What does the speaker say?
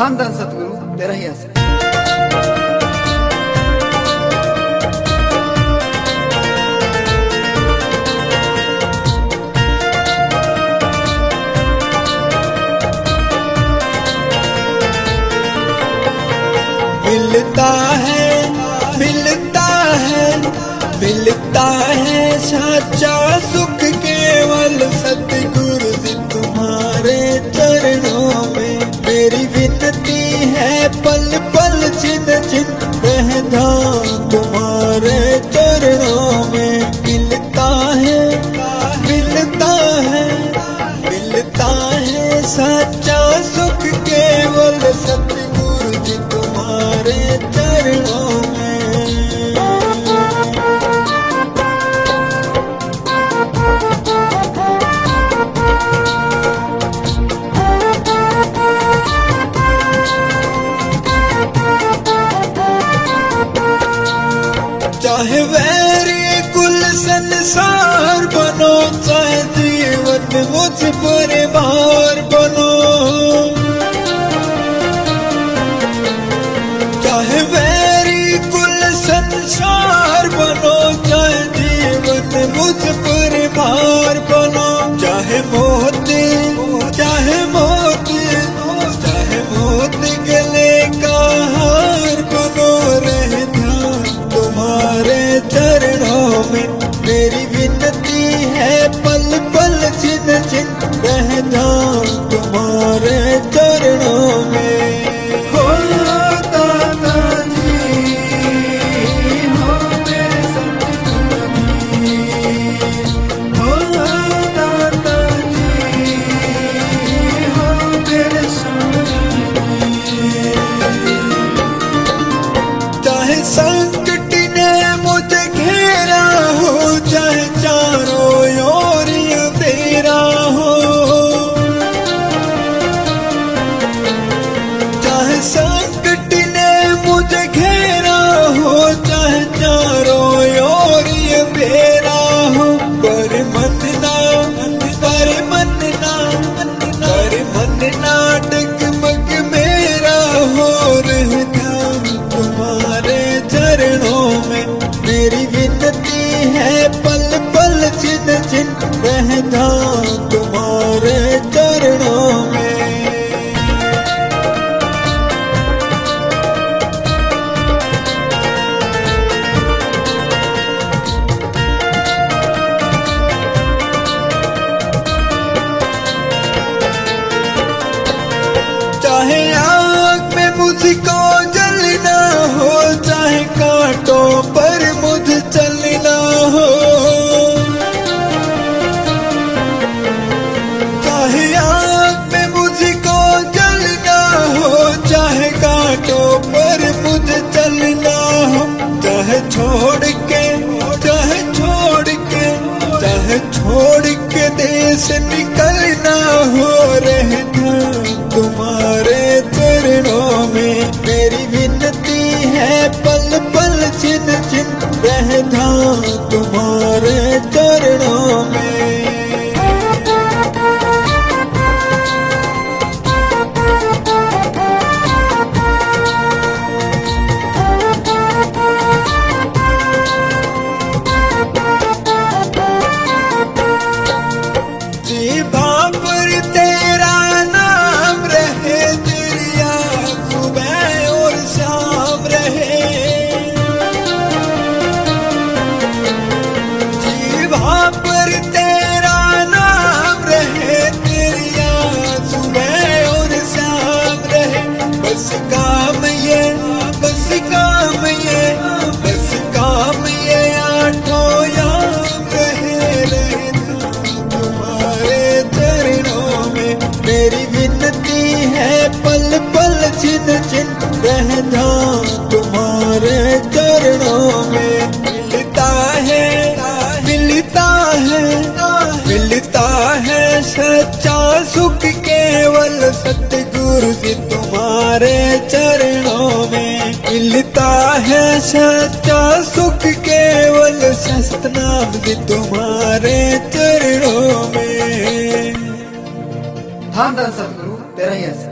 धन धन सतगुरु तेरा ही आसरा। मिलता है मिलता है मिलता है सच्चा सुख केवल सतगुरु जी तुम्हारे चरणों में। मेरी विनती है पल पल छिन छिन रहना तुम्हारे चरणों में। मिलता है मिलता है मिलता है सच्चा सुख केवल सतगुरु जी तुम्हारे चरणों में। चाहे वैरी कुल संसार बनो, चाहे जीवन मुझ पर भार बनो, चाहे वैरी कुल संसार बनो, चाहे जीवन मुझ पर भार बनो, चाहे मोत चाहे मोत चाहे मोत गले का हार बनो, रह ध्यान तुम्हारे चरणों में। मेरी विनती है पल पल छिन छिन रहना तुम्हारे चरणों में। हो दाता जी हो मेरे सतगुरु जी, हो दाता जी हो मेरे सतगुरु जी। चाहे संकट ने मुझे घेरा हो, चाहे चारों ओर अंधेरा हो, चाहे संकट ने मुझे घेरा हो, चाहे चारों ओर अंधेरा हो, पर मन ना डगमग मेरा हो, रह ध्यान तुम्हारे चरणों में। मेरी विनती है पल पल छिन छिन रहना तुम्हारे चरणों में। चाहे आग में मुझको जलना हो, चाहे कांटों पर मुझ चलना हो, चाहे आग में मुझको जलना हो, चाहे कांटों पर मुझ चलना हो, चाहे छोड़ के चाहे छोड़ के चाहे छोड़ के देश निकलना हो, रहना तुम्हारे चरणों में। मेरी विनती है पल पल छिन छिन रहना तुम्हारे चरणों में। जीभा पर तेरा नाम रहे, तेरी याद सुबह और शाम रहे, जीभा पर तेरा नाम रहे, तेरी याद सुबह और शाम रहे। बस काम ये बस काम ये बस काम ये आठों याम रहे तुम्हारे चरणों में। मेरी विनती है पल पल छिन छिन रहना तुम्हारे चरणों में। मिलता है मिलता है मिलता है सच्चा सुख केवल सतगुरु जी तुम्हारे चरणों में। मिलता है सच्चा सुख केवल सतनाम जी तुम्हारे चरणों में। धन धन सतगुरु तेरा ही आसरा।